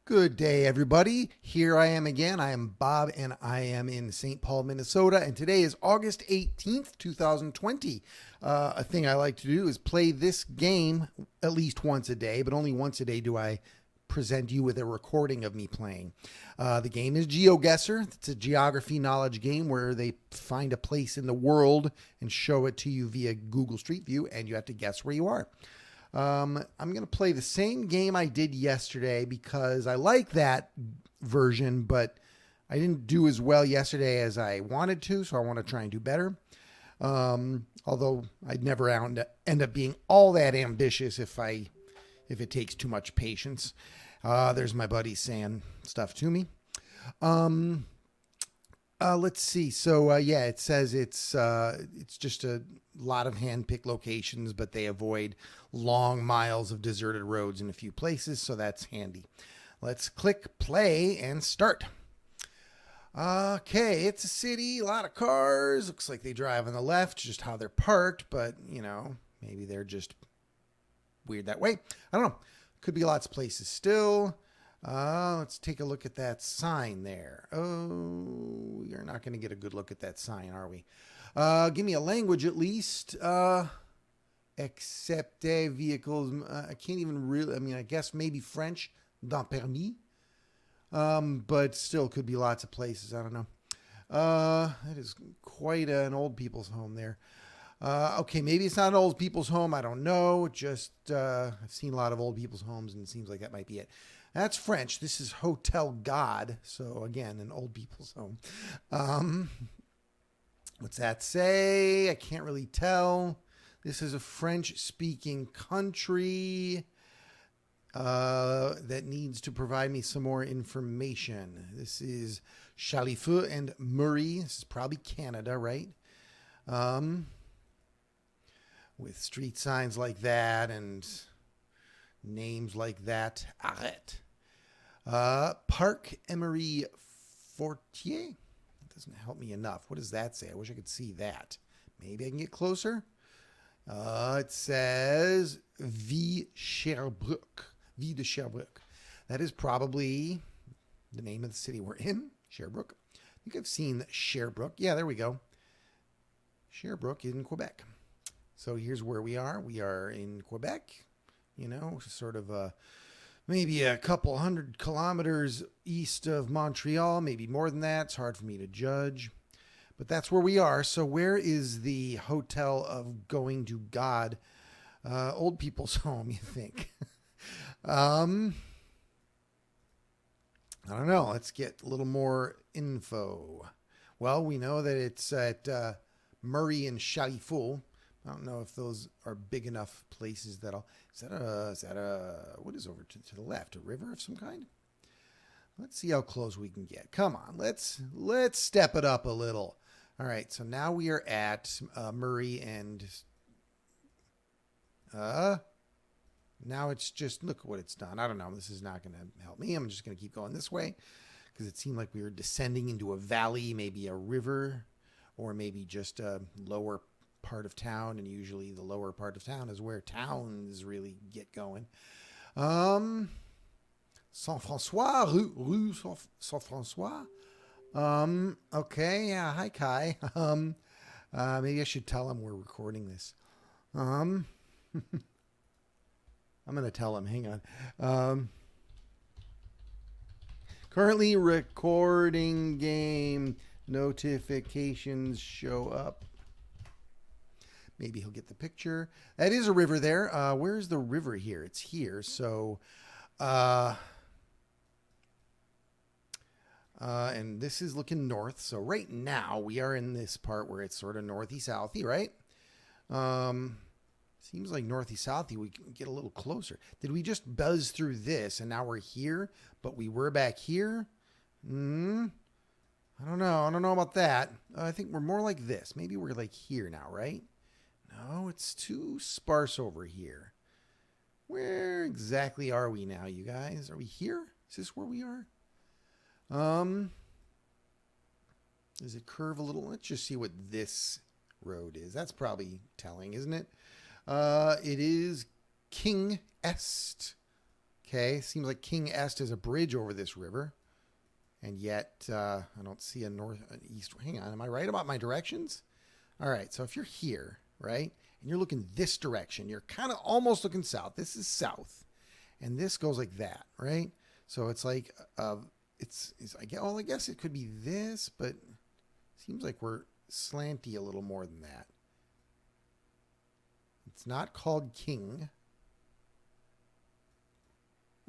Good day, everybody. Here I am again. I am Bob, and I am in St. Paul, Minnesota. And today is August 18th, 2020. A thing I like to do is play this game at least once a day, but only once a day do I present you with a recording of me playing. The game is Geoguessr. It's a geography knowledge game where they find a place in the world and show it to you via Google Street View, and you have to guess where you are. I'm going to play the same game I did yesterday because I like that version, but I didn't do as well yesterday as I wanted to, so I want to try and do better. Although I'd never end up being all that ambitious if it takes too much patience. There's my buddy saying stuff to me. Let's see. So, it says it's just a lot of hand-picked locations, but they avoid long miles of deserted roads in a few places, so that's handy. Let's click play and start. Okay, it's a city, a lot of cars. Looks like they drive on the left, just how they're parked, but, maybe they're just weird that way. I don't know. Could be lots of places still. Let's take a look at that sign there. Oh, you're not going to get a good look at that sign, are we? Give me a language at least. Except vehicles. I can't even really, I guess maybe French, dans permis. But still could be lots of places. I don't know. That is quite an old people's home there. Okay, maybe it's not an old people's home. I don't know. Just, I've seen a lot of old people's homes, and it seems like that might be it. That's French. This is Hotel God. So, again, an old people's home. What's that say? I can't really tell. This is a French-speaking country that needs to provide me some more information. This is Chalifeu and Murray. This is probably Canada, right? With street signs like that and names like that. Arrête. Parc Emery Fortier. That doesn't help me enough. What does that say? I wish I could see that. Maybe I can get closer. It says Vie Sherbrooke. Vie de Sherbrooke. That is probably the name of the city we're in. Sherbrooke. I think I've seen Sherbrooke. Yeah, there we go. Sherbrooke in Quebec. So here's where we are. We are in Quebec, sort of maybe a couple 100 kilometers east of Montreal, maybe more than that. It's hard for me to judge, but that's where we are. So where is the Hotel of Going to God? Old people's home, you think? I don't know. Let's get a little more info. Well, we know that it's at Murray and Chalifeu. I don't know if those are big enough places that'll. Is that a what is over to the left? A river of some kind? Let's see how close we can get. Come on, let's step it up a little. All right, so now we are at Murray and now it's just look what it's done. I don't know. This is not going to help me. I'm just going to keep going this way because it seemed like we were descending into a valley, maybe a river, or maybe just a lower part of town, and usually the lower part of town is where towns really get going. Saint Francois, rue Saint Francois. Okay, yeah, hi Kai. Maybe I should tell him we're recording this. I'm gonna tell him. Hang on. Currently recording game. Notifications show up. Maybe he'll get the picture. That is a river there. Where's the river here? It's here. So, and this is looking north. So right now we are in this part where it's sort of northy-southy, right? Seems like northy-southy. We can get a little closer. Did we just buzz through this and now we're here, but we were back here? I don't know. I don't know about that. I think we're more like this. Maybe we're like here now, right? No, it's too sparse over here. Where exactly are we now, you guys? Are we here? Is this where we are? Does it curve a little? Let's just see what this road is. That's probably telling, isn't it? It is King Est. Okay, seems like King Est is a bridge over this river. And yet, I don't see a north, an east. Hang on, am I right about my directions? All right, so if you're here, right, and you're looking this direction, you're kind of almost looking south. This is south, and this goes like that, right? So it's like, I guess it could be this, but it seems like we're slanty a little more than that. It's not called King.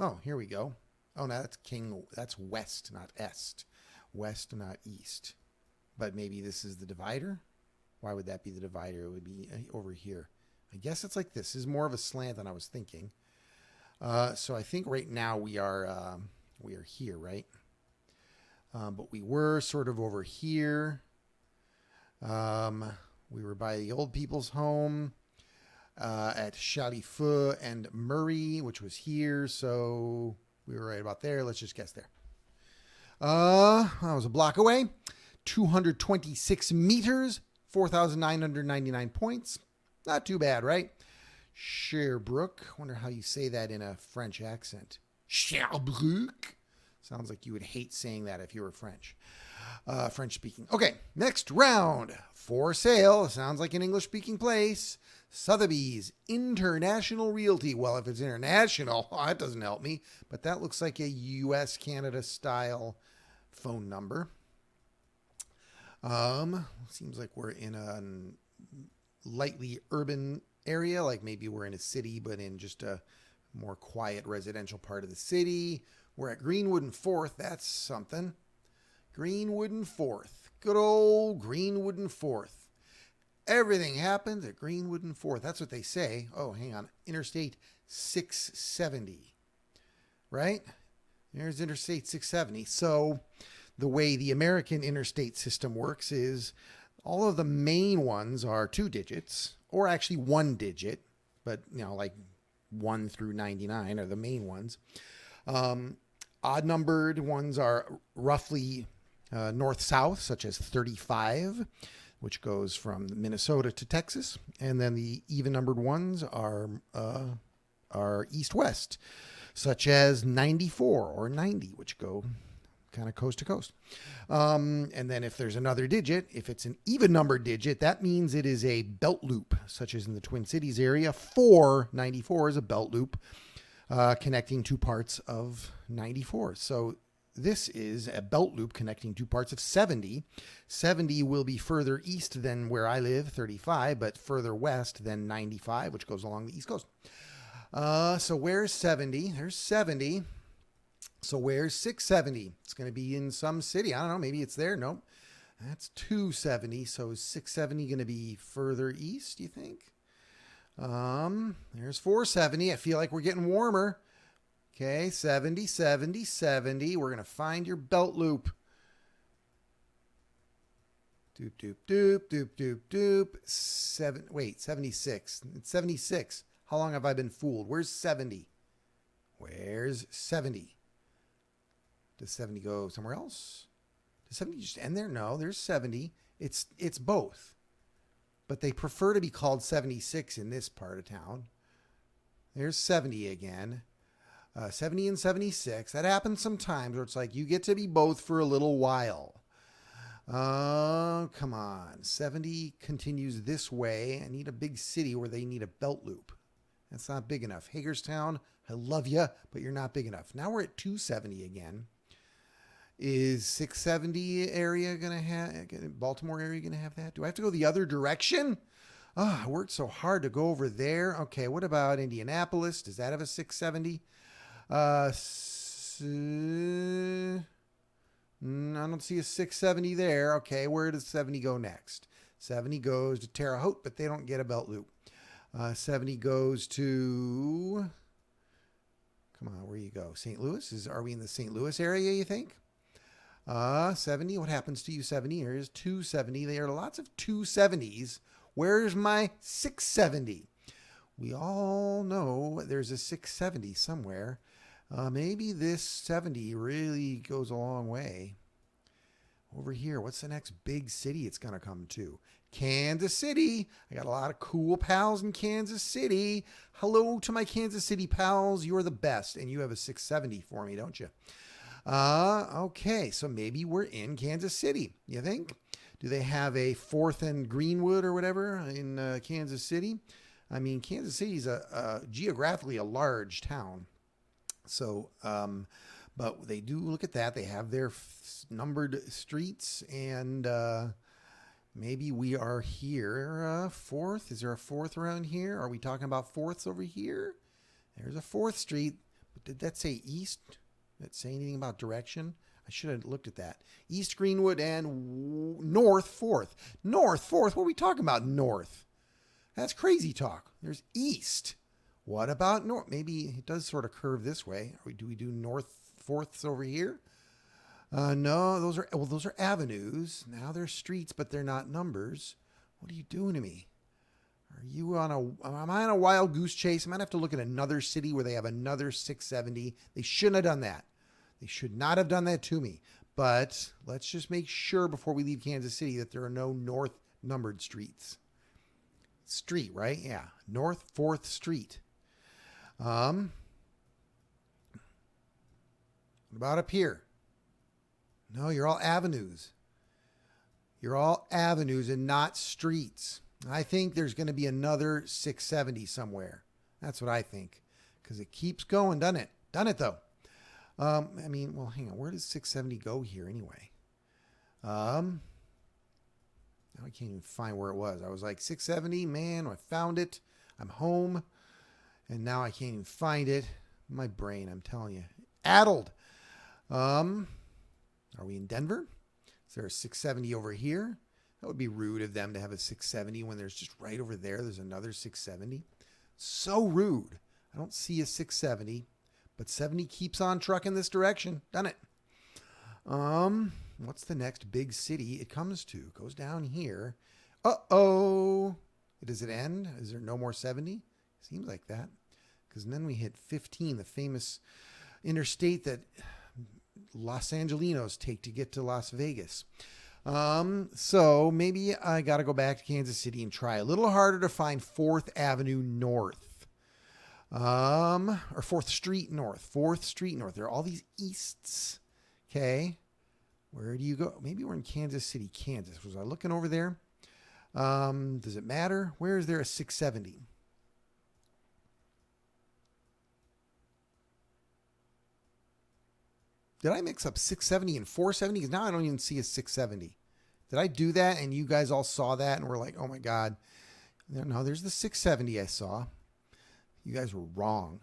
Oh, here we go. Oh, no, that's King. That's west, not est. West, not east. But maybe this is the divider? Why would that be the divider? It would be over here. I guess it's like this. This is more of a slant than I was thinking. So I think right now we are here, right? But we were sort of over here. We were by the old people's home at Chalifeu and Murray, which was here. So we were right about there. Let's just guess there. That was a block away. 226 meters, 4,999 points. Not too bad, right? Sherbrooke. Wonder how you say that in a French accent. Sherbrooke. Sounds like you would hate saying that if you were French. French speaking. Okay, next round. For sale. Sounds like an English speaking place. Sotheby's International Realty. Well, if it's international, that doesn't help me. But that looks like a US Canada style phone number. Seems like we're in a lightly urban area. Like maybe we're in a city, but in just a more quiet residential part of the city. We're at Greenwood and 4th. That's something. Greenwood and 4th. Good old Greenwood and 4th. Everything happens at Greenwood and 4th. That's what they say. Oh, hang on. Interstate 670. Right? There's Interstate 670. So the way the American interstate system works is all of the main ones are 2 digits, or actually 1 digit, but, like 1 through 99 are the main ones. Odd numbered ones are roughly north-south, such as 35, which goes from Minnesota to Texas. And then the even-numbered ones are east-west, such as 94 or 90, which go kind of coast to coast. And then if there's another digit, if it's an even-numbered digit, that means it is a belt loop, such as in the Twin Cities area. 494 is a belt loop connecting 2 parts of 94. So this is a belt loop connecting 2 parts of 70. 70 will be further east than where I live, 35, but further west than 95, which goes along the East Coast. So where's 70? There's 70. So where's 670? It's going to be in some city. I don't know. Maybe it's there. Nope. That's 270. So is 670 going to be further east, do you think? There's 470. I feel like we're getting warmer. Okay, 70, 70, 70. We're going to find your belt loop. Doop, doop, doop, doop, doop, doop. 76. It's 76. How long have I been fooled? Where's 70? Where's 70? Does 70 go somewhere else? Does 70 just end there? No, there's 70. It's both. But they prefer to be called 76 in this part of town. There's 70 again. 70 and 76. That happens sometimes where it's like you get to be both for a little while. Come on. 70 continues this way. I need a big city where they need a belt loop. That's not big enough. Hagerstown, I love you, but you're not big enough. Now we're at 270 again. Is 670 area going to have, Baltimore area going to have that? Do I have to go the other direction? Oh, I worked so hard to go over there. Okay, what about Indianapolis? Does that have a 670? I don't see a 670 there. Okay, where does 70 go next? 70 goes to Terre Haute, but they don't get a belt loop. 70 goes to, come on, where you go? St. Louis? Are we in the St. Louis area, you think? 70, what happens to you, 70? Here's 270. There are lots of 270s. Where's my 670? We all know there's a 670 somewhere. Maybe this 70 really goes a long way. Over here, what's the next big city it's going to come to? Kansas City. I got a lot of cool pals in Kansas City. Hello to my Kansas City pals. You're the best. And you have a 670 for me, don't you? Okay, so maybe we're in Kansas City. You think? Do they have a 4th and Greenwood or whatever in Kansas City? I mean, Kansas City is geographically a large town. So, but they do look at that. They have their numbered streets, and maybe we are here. 4th? Is there a 4th around here? Are we talking about 4ths over here? There's a 4th street. But did that say east? Did it say anything about direction? I should have looked at that. East Greenwood and North 4th. North 4th? What are we talking about, North? That's crazy talk. There's east. What about north? Maybe it does sort of curve this way. Do we do North 4ths over here? No, those are avenues. Now they're streets, but they're not numbers. What are you doing to me? Am I on a wild goose chase? I might have to look at another city where they have another 670. They shouldn't have done that. They should not have done that to me. But let's just make sure before we leave Kansas City that there are no north numbered streets. Street, right? Yeah. North 4th Street. What about up here? No, you're all avenues. You're all avenues and not streets. I think there's going to be another 670 somewhere. That's what I think. Because it keeps going, doesn't it? Done it, though. I mean, well, hang on. Where does 670 go here anyway? Now I can't even find where it was. I was like, 670, man, I found it. I'm home. And now I can't even find it. My brain, I'm telling you. Addled. Are we in Denver? Is there a 670 over here? That would be rude of them to have a 670 when there's just right over there's another 670. So rude. I don't see a 670, but 70 keeps on trucking this direction. Done it. What's the next big city it comes to? It goes down here. Uh-oh. Does it end? Is there no more 70? Seems like that. Because then we hit 15, the famous interstate that Los Angelinos take to get to Las Vegas. So maybe I got to go back to Kansas City and try a little harder to find 4th Avenue North. Or 4th Street North. 4th Street North. There are all these easts. Okay. Where do you go? Maybe we're in Kansas City, Kansas. Was I looking over there? Does it matter? Where is there a 670? Did I mix up 670 and 470? Because now I don't even see a 670. Did I do that and you guys all saw that and were like, oh my God. No, there's the 670 I saw. You guys were wrong.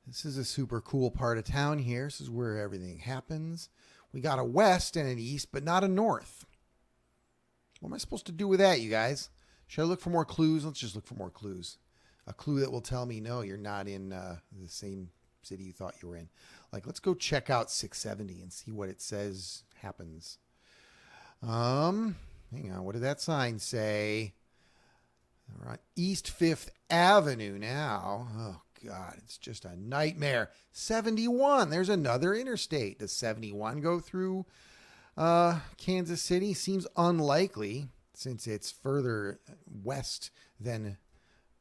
This is a super cool part of town here. This is where everything happens. We got a west and an east, but not a north. What am I supposed to do with that, you guys? Should I look for more clues? Let's just look for more clues. A clue that will tell me, no, you're not in the same city you thought you were in. Like, let's go check out 670 and see what it says happens. Hang on. What did that sign say? All right. East 5th Avenue now. Oh, God. It's just a nightmare. 71. There's another interstate. Does 71 go through Kansas City? Seems unlikely since it's further west than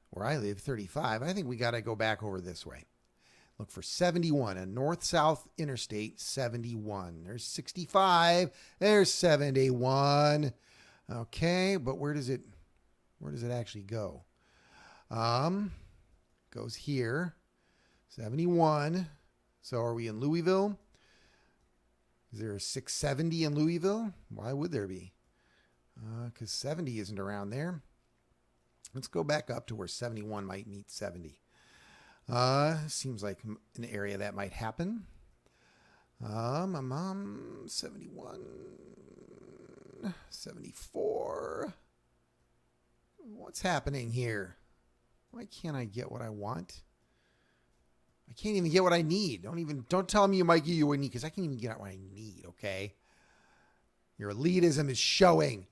where I live, 35. I think we got to go back over this way. Look for 71, a north-south interstate, 71. There's 65. There's 71. Okay, but where does it actually go? Goes here, 71. So are we in Louisville? Is there a 670 in Louisville? Why would there be? Because 70 isn't around there. Let's go back up to where 71 might meet 70. Seems like an area that might happen. 71, 74. What's happening here? Why can't I get what I want? I can't even get what I need. Don't tell me you might get what you need, because I can't even get what I need, okay? Your elitism is showing.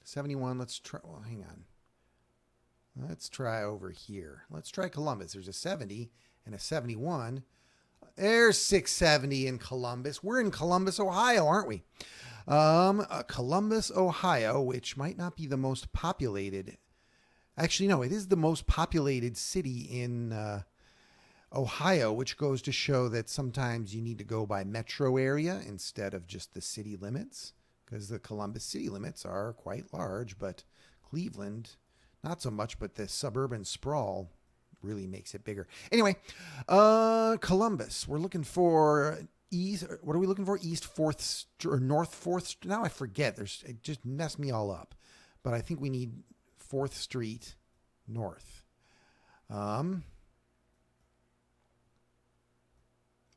71, let's try, well, hang on. Let's try over here. Let's try Columbus. There's a 70 and a 71. There's 670 in Columbus. We're in Columbus, Ohio, aren't we? Columbus, Ohio, which might not be the most populated. Actually, no, it is the most populated city in Ohio, which goes to show that sometimes you need to go by metro area instead of just the city limits, because the Columbus city limits are quite large, but Cleveland, not so much, but the suburban sprawl really makes it bigger. Anyway, Columbus, we're looking for east. What are we looking for? East 4th or North 4th? Now I forget. It just messed me all up. But I think we need 4th Street North.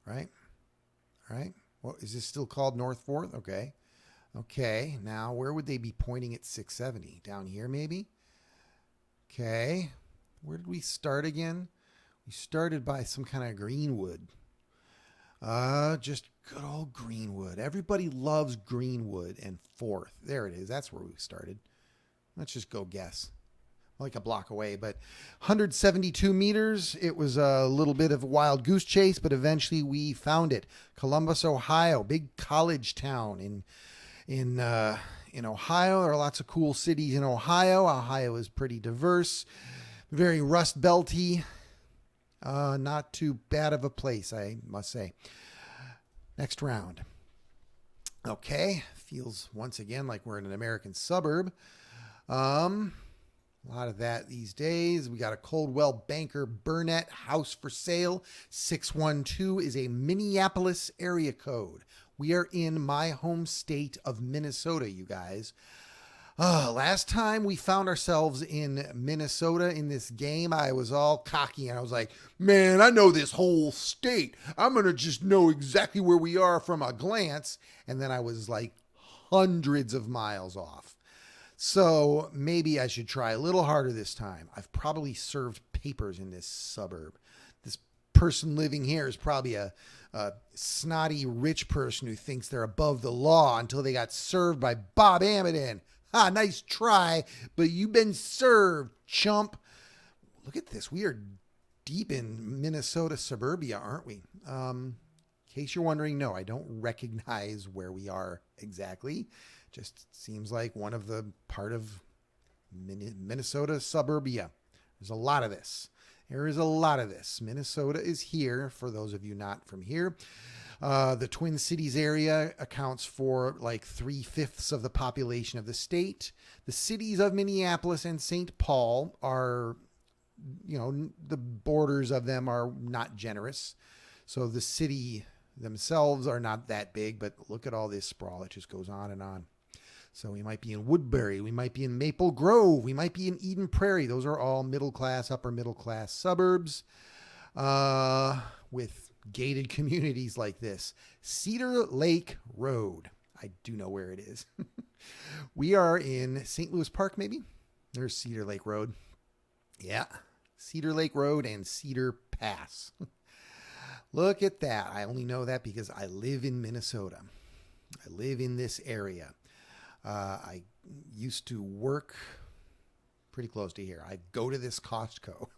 Right? Right? Well, is this still called North 4th? Okay. Okay. Now, where would they be pointing at 670? Down here, maybe? Okay. Where did we start again? We started by some kind of Greenwood. Just good old Greenwood. Everybody loves Greenwood and 4th. There it is. That's where we started. Let's just go guess. Like a block away, but 172 meters. It was a little bit of a wild goose chase, but eventually we found it. Columbus, Ohio, big college town in Ohio. There are lots of cool cities in Ohio. Ohio is pretty diverse, very rust belty. Not too bad of a place, I must say. Next round. Okay, feels once again like we're in an American suburb. A lot of that these days. We got a Coldwell Banker Burnett house for sale. 612 is a Minneapolis area code. We are in my home state of Minnesota, you guys. Last time we found ourselves in Minnesota in this game, I was all cocky and I was like, man, I know this whole state. I'm going to just know exactly where we are from a glance. And then I was like hundreds of miles off. So maybe I should try a little harder this time. I've probably served papers in this suburb. This person living here is probably a snotty rich person who thinks they're above the law until they got served by Bob Amidon. Ha, nice try, but you've been served, chump. Look at this. We are deep in Minnesota suburbia, aren't we? In case you're wondering, no, I don't recognize where we are exactly. Just seems like one of the part of Minnesota suburbia. There's a lot of this. There is a lot of this. Minnesota is here, for those of you not from here. The Twin Cities area accounts for like 3/5 of the population of the state. The cities of Minneapolis and St. Paul are, the borders of them are not generous. So the city themselves are not that big, but look at all this sprawl. It just goes on and on. So we might be in Woodbury. We might be in Maple Grove. We might be in Eden Prairie. Those are all middle class, upper middle class suburbs with gated communities like this. Cedar Lake Road. I do know where it is. We are in St. Louis Park, maybe. There's Cedar Lake Road. Yeah. Cedar Lake Road and Cedar Pass. Look at that. I only know that because I live in Minnesota. I live in this area. I used to work pretty close to here. I go to this Costco.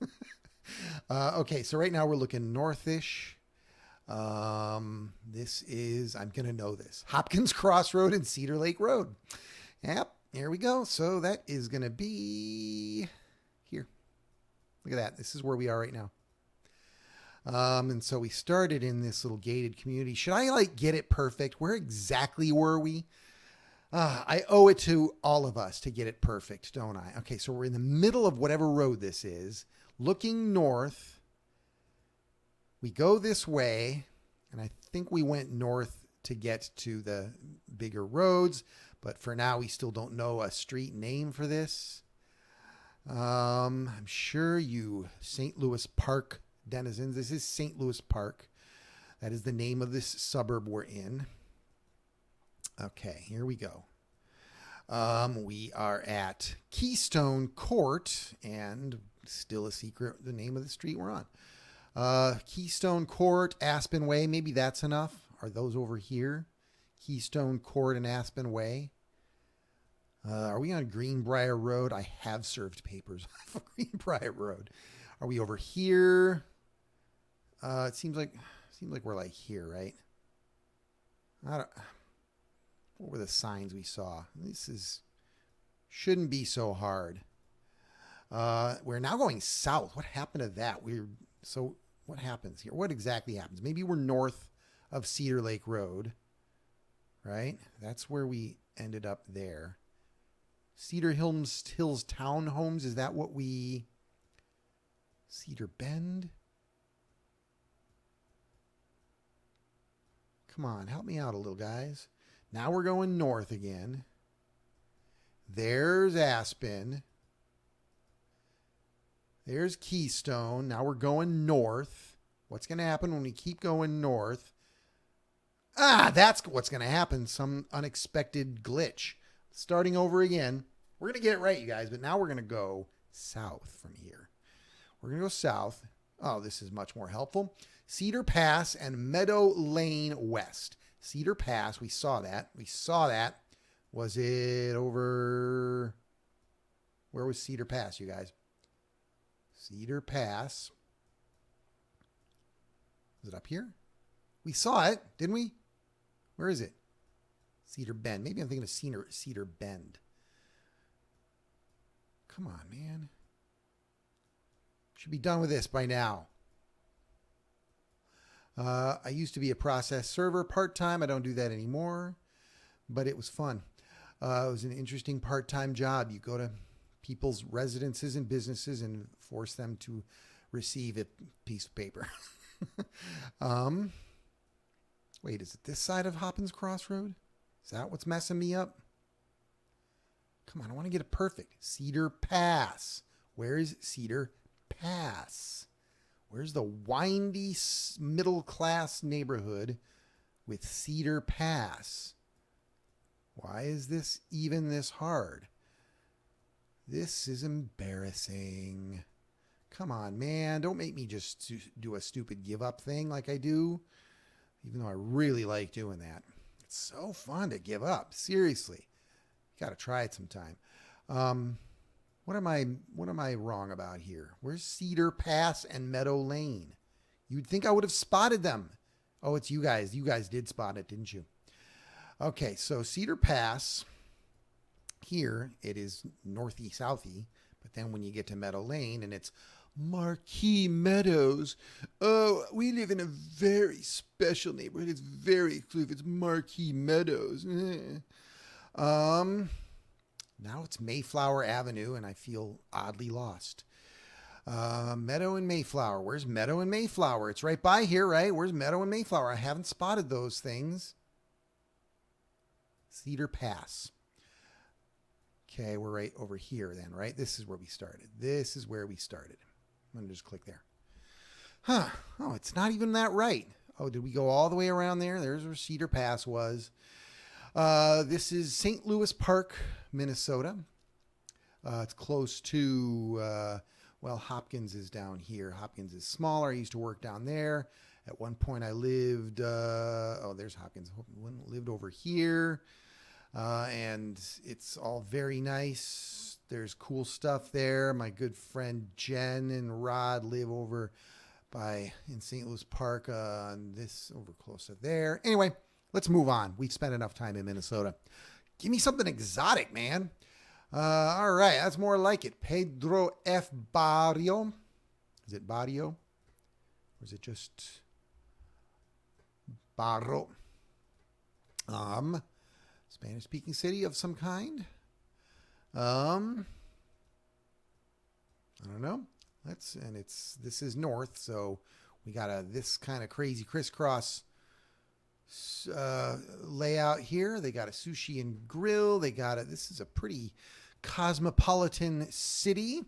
Okay, so right now we're looking northish. This is, I'm going to know this, Hopkins Cross Road and Cedar Lake Road. Yep, here we go. So that is going to be here. Look at that. This is where we are right now. And so we started in this little gated community. Should I get it perfect? Where exactly were we? I owe it to all of us to get it perfect, don't I? Okay, so we're in the middle of whatever road this is, looking north. We go this way, and I think we went north to get to the bigger roads, but for now we still don't know a street name for this. I'm sure you St. Louis Park denizens, this is St. Louis Park. That is the name of this suburb we're in. Okay, here we go. We are at Keystone Court, and still a secret, the name of the street we're on. Keystone Court, Aspen Way, maybe that's enough. Are those over here? Keystone Court and Aspen Way. Are we on Greenbrier Road? I have served papers on Greenbrier Road. Are we over here? It seems like Seems like we're like here, right? I don't, what were the signs we saw? Shouldn't be so hard. We're now going south. What happened to that? So what happens here? What exactly happens? Maybe we're north of Cedar Lake Road, right? That's where we ended up there. Cedar Hills Townhomes. Is that what we... Cedar Bend? Come on, help me out a little, guys. Now we're going north again. There's Aspen. There's Keystone. Now we're going north. What's going to happen when we keep going north? That's what's going to happen. Some unexpected glitch. Starting over again. We're going to get it right, you guys, but now we're going to go south from here. We're going to go south. Oh, this is much more helpful. Cedar Pass and Meadow Lane West. Cedar Pass, we saw that. Was it over... Where was Cedar Pass, you guys? Cedar Pass. Was it up here? We saw it, didn't we? Where is it? Cedar Bend. Maybe I'm thinking of Cedar Bend. Come on, man. Should be done with this by now. I used to be a process server part-time. I don't do that anymore, but it was fun. It was an interesting part-time job. You go to people's residences and businesses and force them to receive a piece of paper. Wait, is it this side of Hoppins Crossroad? Is that what's messing me up? Come on, I want to get it perfect. Cedar Pass. Where is Cedar Pass? Where's the windy middle-class neighborhood with Cedar Pass? Why is this even this hard? This is embarrassing. Come on, man. Don't make me just do a stupid give-up thing like I do, even though I really like doing that. It's so fun to give up. Seriously. Got to try it sometime. What am I wrong about here? Where's Cedar Pass and Meadow Lane? You'd think I would have spotted them. Oh, it's you guys. You guys did spot it, didn't you? Okay, so Cedar Pass, here it is northeast southy, but then when you get to Meadow Lane and it's Marquee Meadows. Oh, we live in a very special neighborhood. It's very exclusive. It's Marquee Meadows. Now it's Mayflower Avenue, and I feel oddly lost. Meadow and Mayflower. Where's Meadow and Mayflower? It's right by here, right? Where's Meadow and Mayflower? I haven't spotted those things. Cedar Pass. Okay, we're right over here then, right? This is where we started. I'm going to just click there. Huh. Oh, it's not even that right. Oh, did we go all the way around there? There's where Cedar Pass was. This is St. Louis Park, Minnesota. It's close to, Hopkins is down here. Hopkins is smaller. I used to work down there. At one point I lived, there's Hopkins. Lived over here. And it's all very nice. There's cool stuff there. My good friend Jen and Rod live over in St. Louis Park, and this over close to there. Anyway, let's move on. We've spent enough time in Minnesota. Give me something exotic, man. All right, that's more like it. Pedro F. Barrio. Is it Barrio? Or is it just Barro? Spanish-speaking city of some kind. I don't know. This is north, so we got this kind of crazy crisscross layout here. They got a sushi and grill. This is a pretty cosmopolitan city.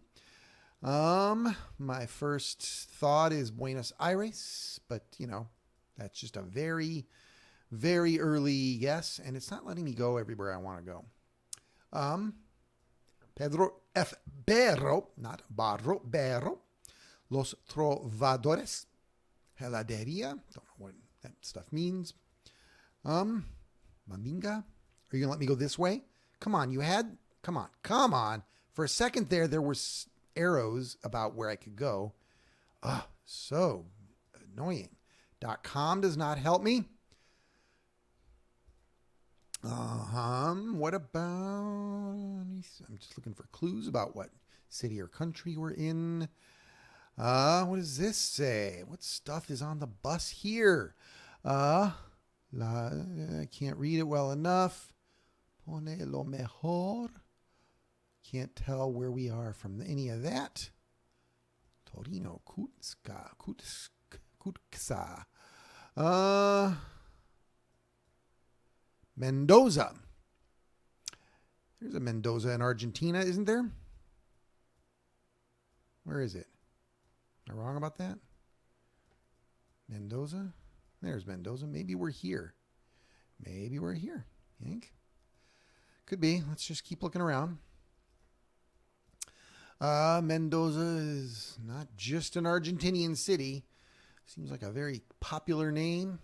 My first thought is Buenos Aires, but that's just a very, very early guess, and it's not letting me go everywhere I want to go. Pedro F. Berro, not Barro, Berro. Los Trovadores. Heladeria. Don't know what that stuff means. Maminga. Are you going to let me go this way? Come on, Come on. For a second there were arrows about where I could go. So annoying. .com does not help me. What about... I'm just looking for clues about what city or country we're in. What does this say? What stuff is on the bus here? I can't read it well enough. Pone lo mejor. Can't tell where we are from any of that. Torino, Kutska. Mendoza. There's a Mendoza in Argentina, isn't there? Where is it? Am I wrong about that? Mendoza? There's Mendoza. Maybe we're here. Maybe we're here. You think? Could be. Let's just keep looking around. Mendoza is not just an Argentinian city. Seems like a very popular name.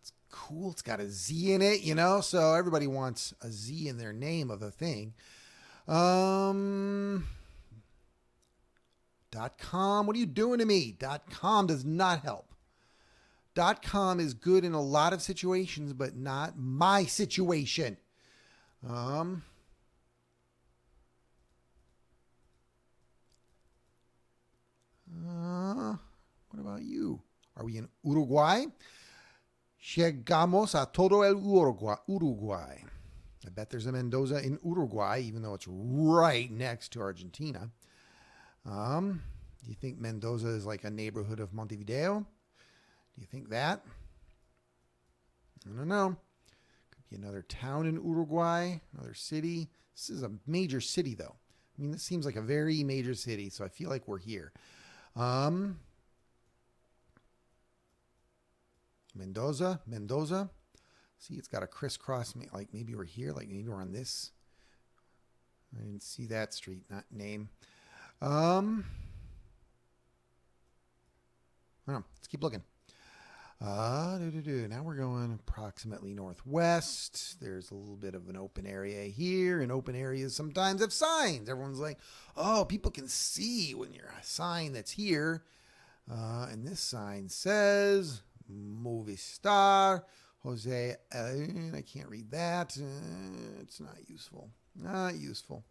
It's cool. It's got a Z in it, you know, so everybody wants a Z in their name of a thing. .com. What are you doing to me? .com does not help. .com is good in a lot of situations, but not my situation. What about you? Are we in Uruguay? Llegamos a todo el Uruguay. I bet there's a Mendoza in Uruguay, even though it's right next to Argentina. Do you think Mendoza is like a neighborhood of Montevideo? Do you think that? I don't know. Could be another town in Uruguay, another city. This is a major city, though. I mean, this seems like a very major city, so I feel like we're here. Mendoza. See, it's got a crisscross. Like maybe we're here. Like maybe we're on this. I didn't see that street, not name. I don't know. Let's keep looking. Now we're going approximately northwest. There's a little bit of an open area here, and open areas sometimes have signs. Everyone's like, oh, people can see when you're a sign that's here. And this sign says Movistar Jose. I can't read that. It's not useful. Not useful.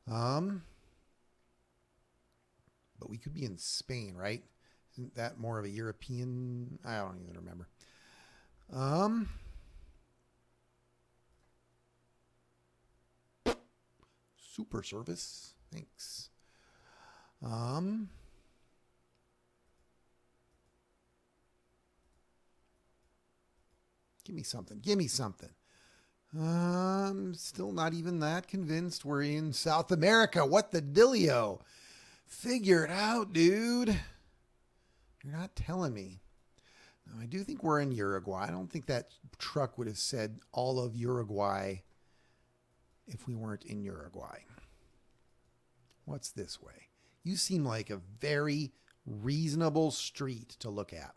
But we could be in Spain, right? Isn't that more of a European? I don't even remember. Super service. Thanks. Give me something. Give me something. I'm still not even that convinced we're in South America. What the dealio? Figure it out, dude. You're not telling me. No, I do think we're in Uruguay. I don't think that truck would have said all of Uruguay if we weren't in Uruguay. What's this way? You seem like a very reasonable street to look at.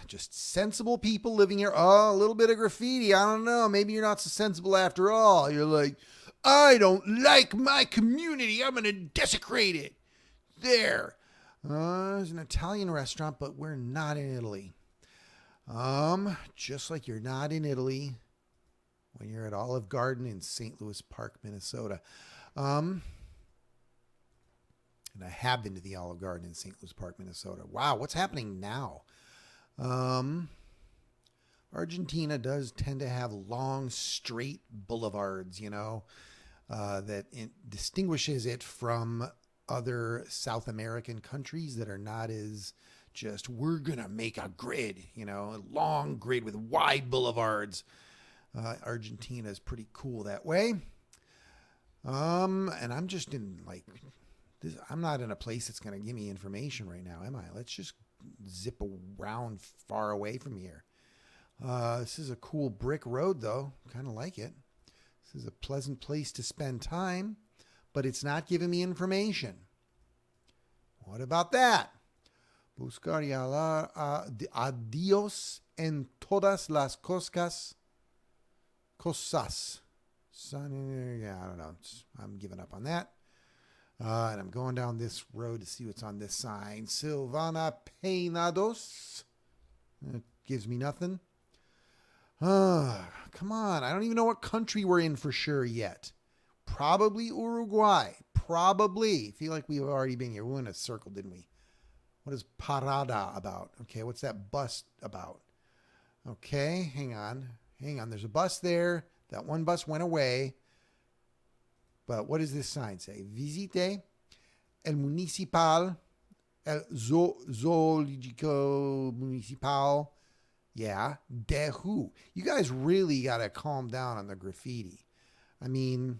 Just sensible people living here. Oh, a little bit of graffiti. I don't know. Maybe you're not so sensible after all. You're like, I don't like my community. I'm going to desecrate it. There. There's an Italian restaurant, but we're not in Italy. Just like you're not in Italy when you're at Olive Garden in St. Louis Park, Minnesota. And I have been to the Olive Garden in St. Louis Park, Minnesota. Wow, what's happening now? Argentina does tend to have long, straight boulevards, you know, that distinguishes it from other South American countries that are not as just, we're going to make a grid, you know, a long grid with wide boulevards. Argentina is pretty cool that way. And I'm just in like, I'm not in a place that's going to give me information right now, am I? Let's just zip around far away from here. This is a cool brick road, though. Kind of like it. This is a pleasant place to spend time, but it's not giving me information. What about that? Buscar y hablar a Dios en todas las cosas. Yeah, I don't know. I'm giving up on that. And I'm going down this road to see what's on this sign. Silvana Peinados. It gives me nothing. Come on. I don't even know what country we're in for sure yet. Probably Uruguay. Probably. Feel like we've already been here. We went in a circle, didn't we? What is parada about? Okay, what's that bus about? Okay, hang on. Hang on. There's a bus there. That one bus went away. But what does this sign say? Visite el municipal, el zoológico municipal. Yeah, de who? You guys really got to calm down on the graffiti. I mean,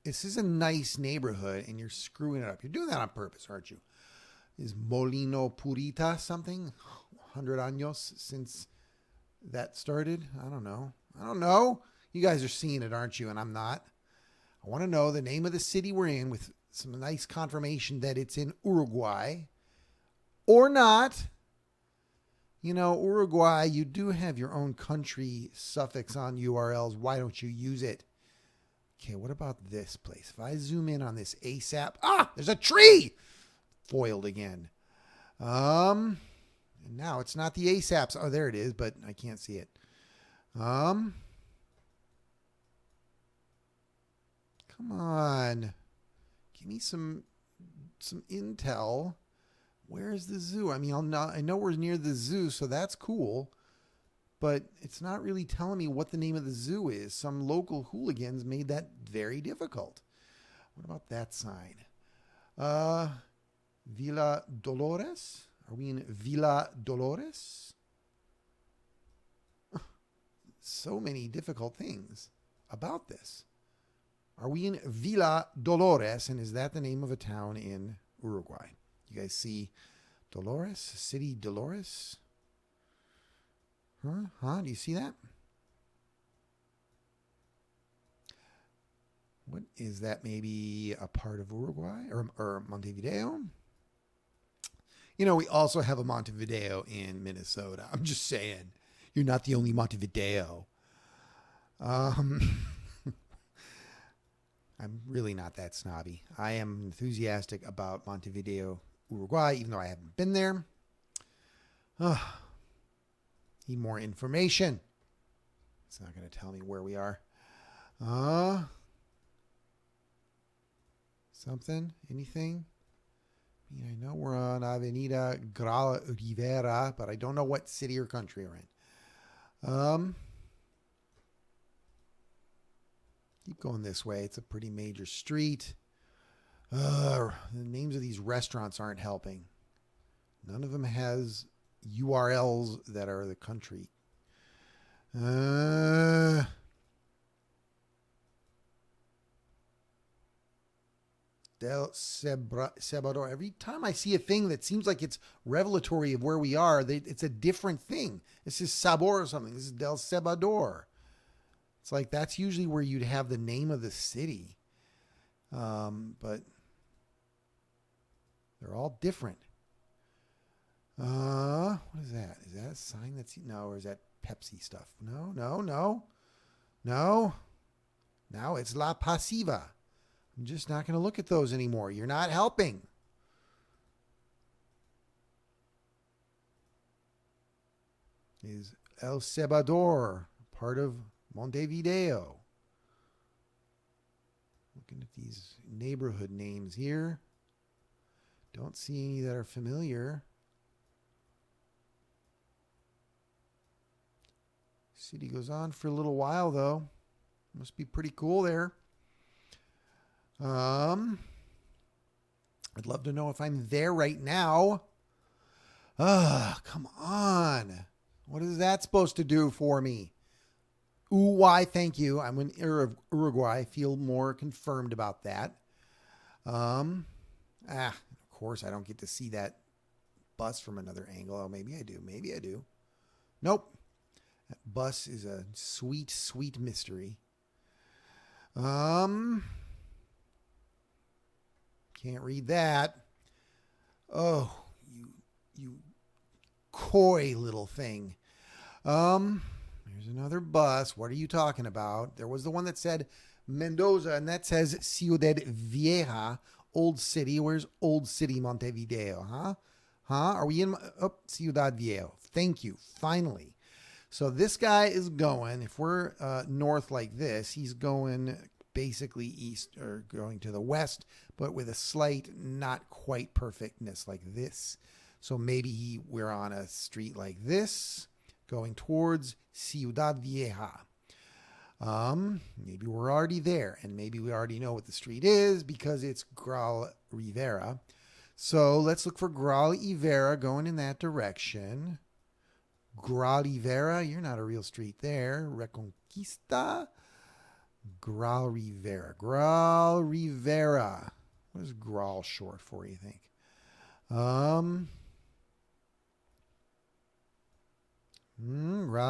this is a nice neighborhood and you're screwing it up. You're doing that on purpose, aren't you? Is Molino Purita something? 100 años since that started? I don't know. You guys are seeing it, aren't you? And I'm not. I want to know the name of the city we're in with some nice confirmation that it's in Uruguay or not. You know, Uruguay, you do have your own country suffix on URLs. Why don't you use it? Okay, what about this place? If I zoom in on this ASAP, there's a tree! Foiled again. And now it's not the ASAPs. Oh, there it is, but I can't see it. Come on. Give me some intel. Where's the zoo? I mean, I know we're near the zoo, so that's cool. But it's not really telling me what the name of the zoo is. Some local hooligans made that very difficult. What about that sign? Villa Dolores? Are we in Villa Dolores? So many difficult things about this. Are we in Villa Dolores? And is that the name of a town in Uruguay? You guys see Dolores? City Dolores? Huh? Do you see that? What is that? Maybe a part of Uruguay or Montevideo? You know, we also have a Montevideo in Minnesota. I'm just saying. You're not the only Montevideo. I'm really not that snobby. I am enthusiastic about Montevideo, Uruguay, even though I haven't been there. Need more information. It's not going to tell me where we are. Something? Anything? I mean, I know we're on Avenida Grala Rivera, but I don't know what city or country we're in. Keep going this way. It's a pretty major street. The names of these restaurants aren't helping. None of them has URLs that are the country. Del Cebador. Every time I see a thing that seems like it's revelatory of where we are, it's a different thing. This is Sabor or something. This is Del Cebador. It's like that's usually where you'd have the name of the city. But they're all different. What is that? Is that a sign that's... No, or is that Pepsi stuff? No. Now it's La Pasiva. I'm just not going to look at those anymore. You're not helping. Is El Cebador part of Montevideo? Looking at these neighborhood names here. Don't see any that are familiar. City goes on for a little while, though. Must be pretty cool there. I'd love to know if I'm there right now. Come on. What is that supposed to do for me? Why? Thank you. I'm in Uruguay. I feel more confirmed about that. Of course, I don't get to see that bus from another angle. Oh, maybe I do. Nope. That bus is a sweet, sweet mystery. Can't read that. Oh, you coy little thing. There's another bus. What are you talking about? There was the one that said Mendoza, and that says Ciudad Vieja, Old City. Where's Old City, Montevideo, huh? Are we in? Oh, Ciudad Vieja. Thank you. Finally. So this guy is going, if we're north like this, he's going basically east or going to the west, but with a slight, not quite perfectness like this. So maybe we're on a street like this, going towards Ciudad Vieja. Maybe we're already there, and maybe we already know what the street is because it's Graal Rivera. So let's look for Graal Rivera going in that direction. Graal Rivera, you're not a real street there. Reconquista. Graal Rivera. Graal Rivera. What is Graal short for, you think? Graal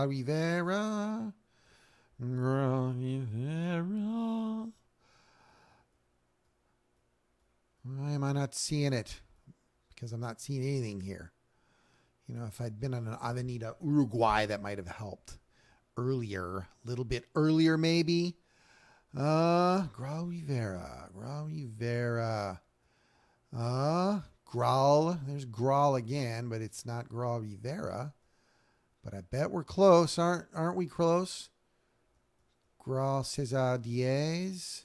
Rivera. Graal Rivera. Why am I not seeing it? Because I'm not seeing anything here. You know, if I'd been on an Avenida Uruguay, that might have helped earlier. A little bit earlier, maybe. Graal Rivera. Graal Rivera. Graal. There's Graal again, but it's not Graal Rivera. But I bet we're close. Aren't we close? Graal Cesar Diaz.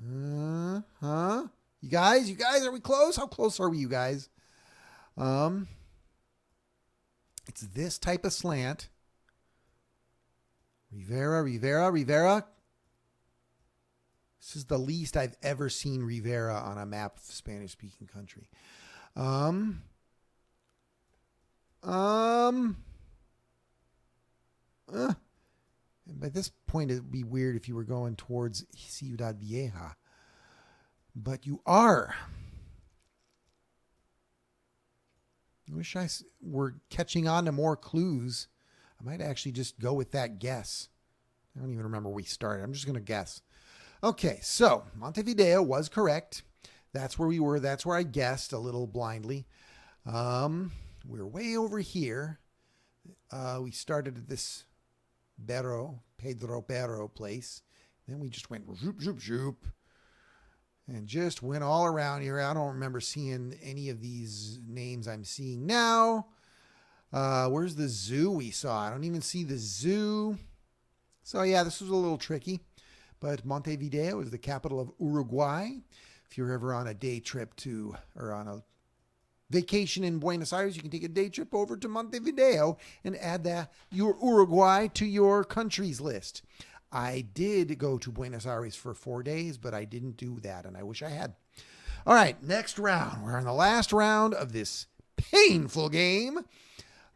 You guys, are we close? How close are we, you guys? It's this type of slant. Rivera. This is the least I've ever seen Rivera on a map of a Spanish-speaking country. By this point, it'd be weird if you were going towards Ciudad Vieja. But you are. I wish I were catching on to more clues. I might actually just go with that guess. I don't even remember where we started. I'm just going to guess. Okay, so Montevideo was correct. That's where we were. That's where I guessed a little blindly. We're way over here. We started at this Pedro Perro place. Then we just went zoop, zoop, zoop. And just went all around here. I don't remember seeing any of these names I'm seeing now. Where's the zoo we saw? I don't even see the zoo. So yeah, this was a little tricky. But Montevideo is the capital of Uruguay. If you're ever on a day trip or on a vacation in Buenos Aires, you can take a day trip over to Montevideo and add your Uruguay to your countries list. I did go to Buenos Aires for 4 days, but I didn't do that, and I wish I had. All right, next round. We're in the last round of this painful game.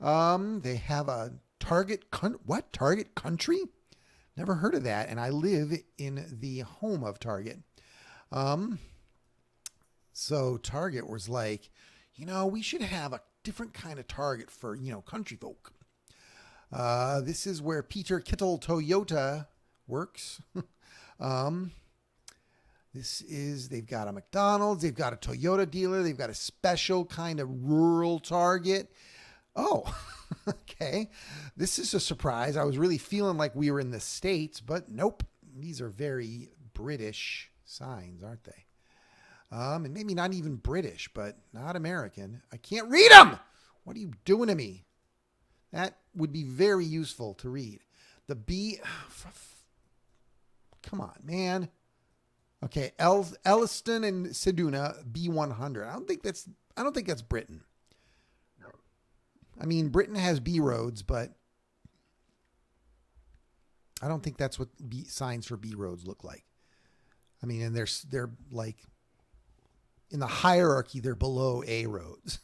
They have a target country? Never heard of that, and I live in the home of Target. So Target was like, we should have a different kind of Target for, country folk. This is where Peter Kittel Toyota works. They've got a McDonald's, they've got a Toyota dealer, they've got a special kind of rural Target. Oh, okay. This is a surprise. I was really feeling like we were in the States, but nope. These are very British signs, aren't they? And maybe not even British, but not American. I can't read them. What are you doing to me? That would be very useful to read. The B. Come on, man. Okay, Elliston and Seduna B100. I don't think that's Britain. I mean, Britain has B roads, but I don't think that's what signs for B roads look like. I mean, and they're like in the hierarchy, they're below A roads,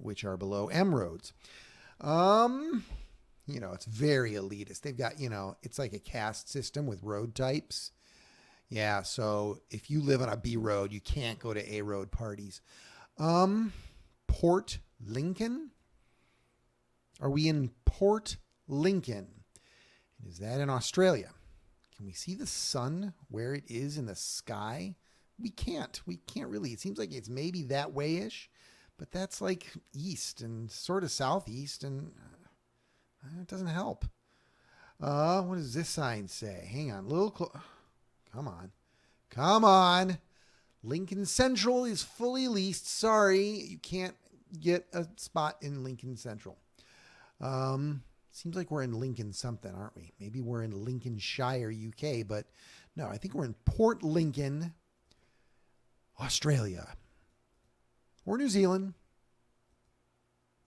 which are below M roads. It's very elitist. They've got, it's like a caste system with road types. Yeah, so if you live on a B road, you can't go to A road parties. Port Lincoln? Are we in Port Lincoln? Is that in Australia? Can we see the sun where it is in the sky? We can't. We can't really. It seems like it's maybe that way-ish, but that's like east and sort of southeast, and it doesn't help. What does this sign say? Hang on, come on. Come on. Lincoln Central is fully leased. Sorry, you can't get a spot in Lincoln Central. Seems like we're in Lincoln something, aren't we? Maybe we're in Lincolnshire, UK, but no, I think we're in Port Lincoln, Australia, or New Zealand.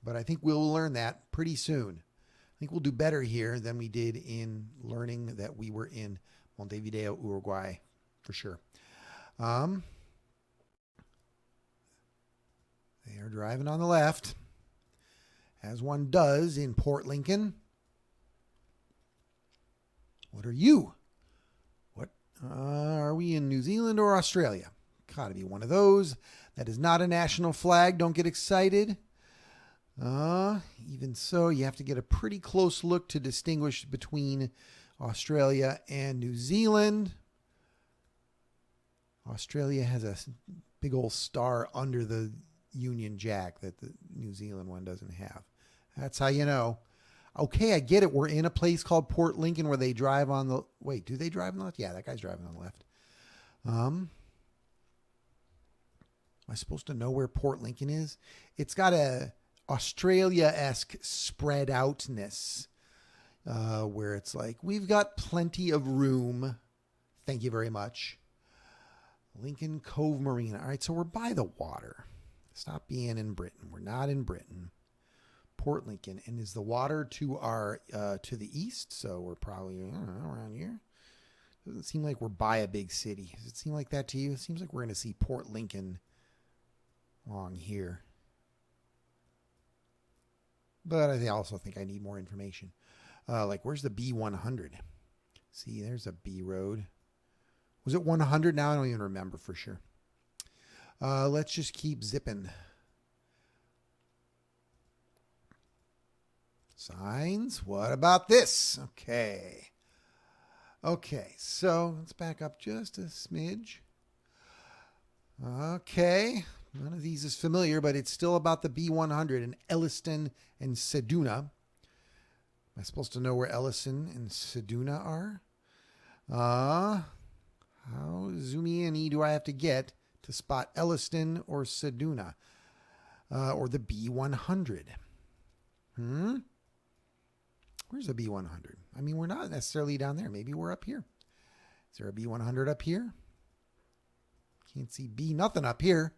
But I think we'll learn that pretty soon. I think we'll do better here than we did in learning that we were in Montevideo, Uruguay, for sure. They are driving on the left, as one does in Port Lincoln. What are you? What are we in New Zealand or Australia? Gotta be one of those. That is not a national flag. Don't get excited. Even so, you have to get a pretty close look to distinguish between Australia and New Zealand. Australia has a big old star under the Union Jack that the New Zealand one doesn't have. That's how you know. Okay, I get it. We're in a place called Port Lincoln where they drive on the... Wait, do they drive on the left? Yeah, that guy's driving on the left. Am I supposed to know where Port Lincoln is? It's got a Australia-esque spread outness where it's like, we've got plenty of room. Thank you very much. Lincoln Cove Marina. All right, so we're by the water. Stop being in Britain. We're not in Britain. Port Lincoln. And is the water to our to the east? So we're probably around here. Doesn't seem like we're by a big city. Does it seem like that to you? It seems like we're going to see Port Lincoln along here. But I also think I need more information. Like, where's the B100? See, there's a B road. Was it 100 now? I don't even remember for sure. Let's just keep zipping. Signs. What about this? Okay. Okay, so let's back up just a smidge. Okay. None of these is familiar, but it's still about the B100 in Elliston and Ceduna. Am I supposed to know where Elliston and Ceduna are? How zoomy in do I have to get to spot Elliston or Ceduna? Or the B100? Where's the B100? I mean, we're not necessarily down there. Maybe we're up here. Is there a B100 up here? Can't see B nothing up here.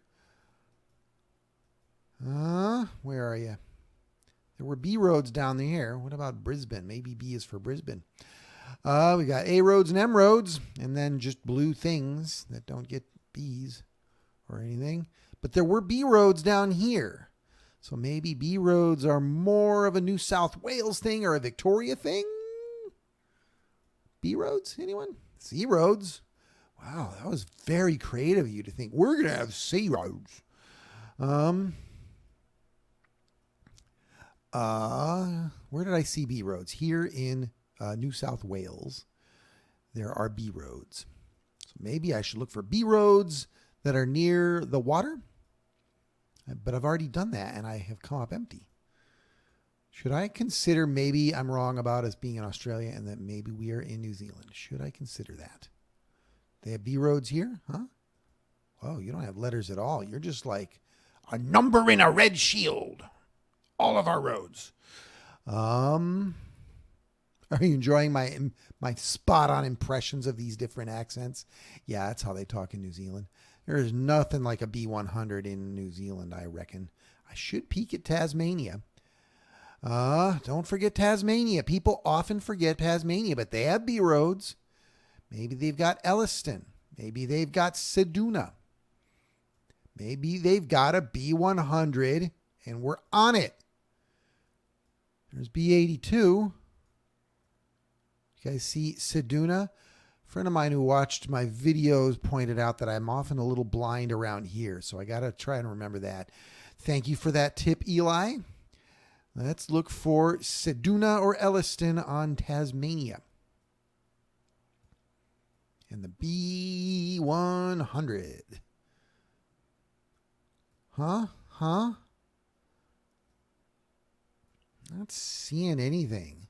Where are you? There were B roads down here. What about Brisbane? Maybe B is for Brisbane. We got A roads and M roads, and then just blue things that don't get B's or anything. But there were B roads down here. So maybe B roads are more of a New South Wales thing or a Victoria thing? B roads? Anyone? C roads? Wow, that was very creative of you to think we're going to have C roads. Where did I see B roads? Here in New South Wales, there are B roads. So maybe I should look for B roads that are near the water. But I've already done that, and I have come up empty. Should I consider maybe I'm wrong about us being in Australia and that maybe we are in New Zealand? Should I consider that? They have B roads here, huh? Oh, you don't have letters at all. You're just like a number in a red shield. All of our roads. Are you enjoying my spot-on impressions of these different accents? Yeah, that's how they talk in New Zealand. There is nothing like a B100 in New Zealand, I reckon. I should peek at Tasmania. Don't forget Tasmania. People often forget Tasmania, but they have B roads. Maybe they've got Elliston. Maybe they've got Ceduna. Maybe they've got a B100, and we're on it. There's B82. You guys see Ceduna? A friend of mine who watched my videos pointed out that I'm often a little blind around here, so I got to try and remember that. Thank you for that tip, Eli. Let's look for Ceduna or Elliston on Tasmania. And the B100. Huh? Not seeing anything.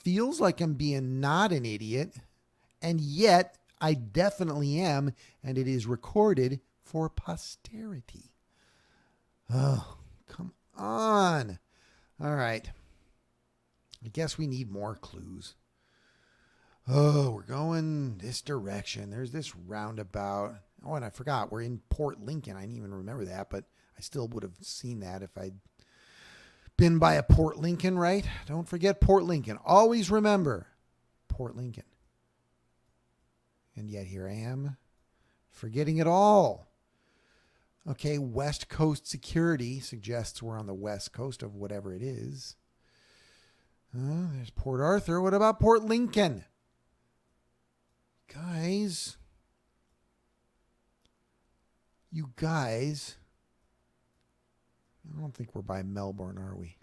feels like I'm being not an idiot, and yet I definitely am, and it is recorded for posterity. Oh, come on. All right. I guess we need more clues. Oh, we're going this direction. There's this roundabout. Oh, and I forgot. We're in Port Lincoln. I didn't even remember that, but I still would have seen that if I'd been by a Port Lincoln, right? Don't forget Port Lincoln. Always remember Port Lincoln. And yet here I am, forgetting it all. Okay, West Coast security suggests we're on the west coast of whatever it is. There's Port Arthur. What about Port Lincoln? Guys. You guys. I don't think we're by Melbourne, are we?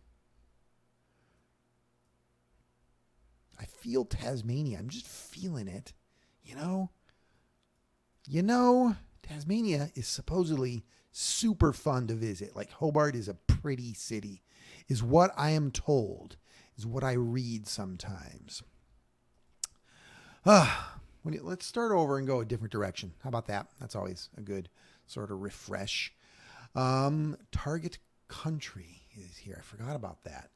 I feel Tasmania. I'm just feeling it. You know, Tasmania is supposedly super fun to visit. Like Hobart is a pretty city, is what I am told, is what I read sometimes. Let's start over and go a different direction. How about that? That's always a good sort of refresh. Target country is here. I forgot about that.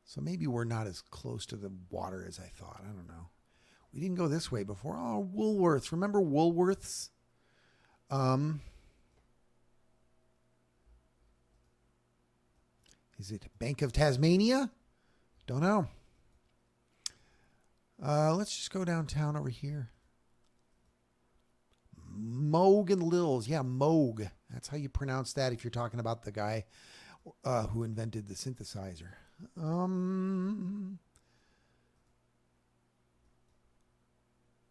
So maybe we're not as close to the water as I thought. I don't know. We didn't go this way before. Oh, Woolworths. Remember Woolworths? Is it Bank of Tasmania? Don't know. Let's just go downtown over here. Moog and Lils. Yeah, Moog. That's how you pronounce that if you're talking about the guy who invented the synthesizer.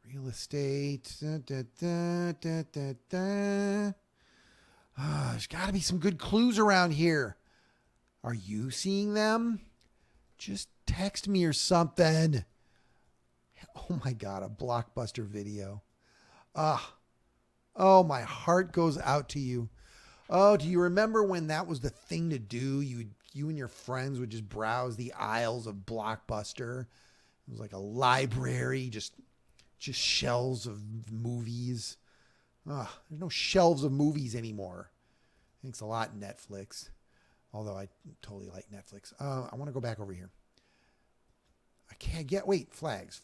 Real estate. There's got to be some good clues around here. Are you seeing them? Just text me or something. Oh my God, a Blockbuster video. Oh, my heart goes out to you. Oh, do you remember when that was the thing to do? You and your friends would just browse the aisles of Blockbuster. It was like a library, just shelves of movies. There's no shelves of movies anymore. Thanks a lot, Netflix. Although I totally like Netflix. I want to go back over here. I can't get, wait, flags.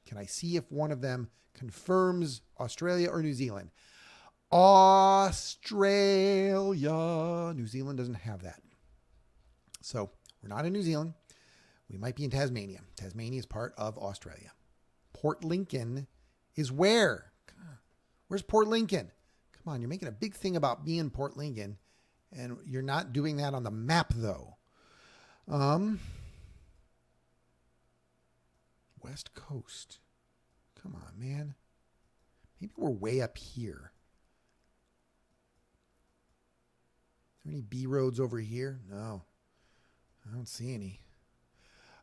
Can I see if one of them confirms Australia or New Zealand? Australia. New Zealand doesn't have that. So we're not in New Zealand. We might be in Tasmania. Tasmania is part of Australia. Port Lincoln is where? Where's Port Lincoln? Come on, you're making a big thing about being Port Lincoln, and you're not doing that on the map, though. West Coast. Come on, man. Maybe we're way up here. Are there any B roads over here? No. I don't see any.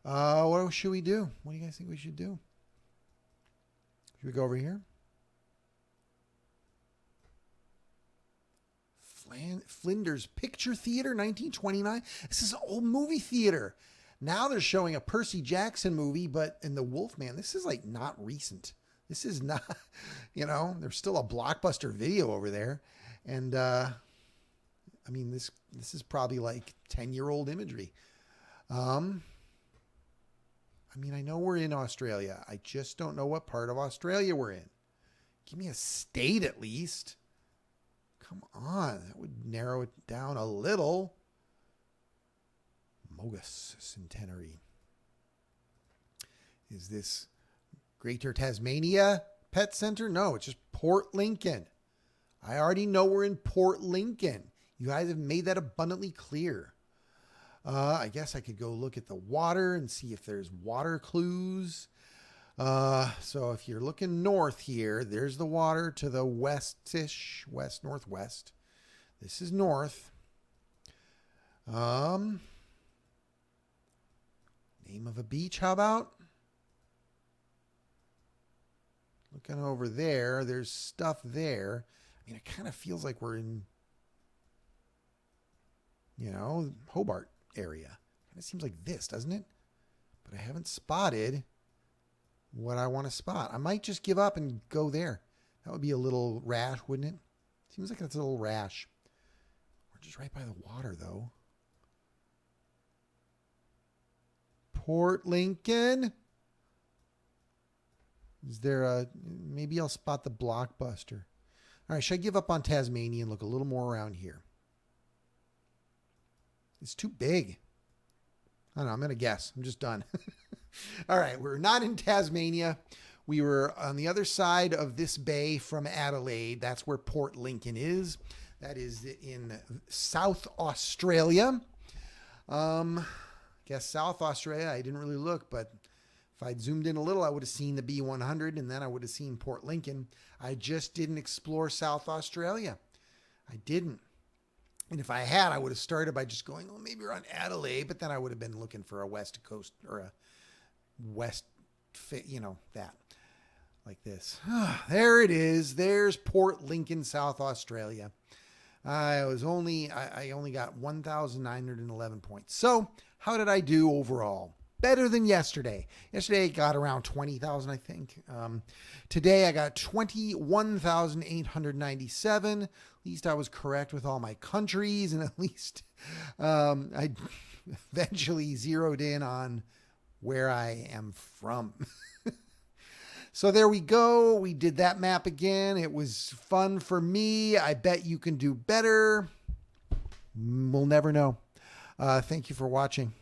What should we do? What do you guys think we should do? Should we go over here? Flinders Picture Theater, 1929. This is an old movie theater. Now they're showing a Percy Jackson movie, but in the Wolfman, this is like not recent. This is not, there's still a Blockbuster video over there. And, I mean, this is probably like 10-year-old imagery. I mean, I know we're in Australia. I just don't know what part of Australia we're in. Give me a state at least. Come on. That would narrow it down a little. Mogus Centenary. Is this Greater Tasmania Pet Center? No, it's just Port Lincoln. I already know we're in Port Lincoln. You guys have made that abundantly clear. I guess I could go look at the water and see if there's water clues. So if you're looking north here, there's the water to the west-ish, west-northwest. This is north. Name of a beach, how about? Looking over there, there's stuff there. I mean, it kind of feels like we're in, Hobart area. Kind of seems like this, doesn't it? But I haven't spotted what I want to spot. I might just give up and go there. That would be a little rash, wouldn't it? Seems like it's a little rash. We're just right by the water, though. Port Lincoln. Is there a... Maybe I'll spot the Blockbuster. All right, should I give up on Tasmania and look a little more around here? It's too big. I don't know. I'm going to guess. I'm just done. All right, we're not in Tasmania. We were on the other side of this bay from Adelaide. That's where Port Lincoln is. That is in South Australia. Guess South Australia. I didn't really look, but if I'd zoomed in a little, I would have seen the B100, and then I would have seen Port Lincoln. I just didn't explore South Australia. I didn't. And if I had, I would have started by just going, well, maybe around Adelaide, but then I would have been looking for a west coast or a west, that. Like this. There it is. There's Port Lincoln, South Australia. I only got 1,911 points. So how did I do overall? Better than yesterday. Yesterday I got around 20,000, I think. Today I got 21,897. At least I was correct with all my countries, and at least I eventually zeroed in on where I am from. So there we go. We did that map again. It was fun for me. I bet you can do better. We'll never know. Thank you for watching.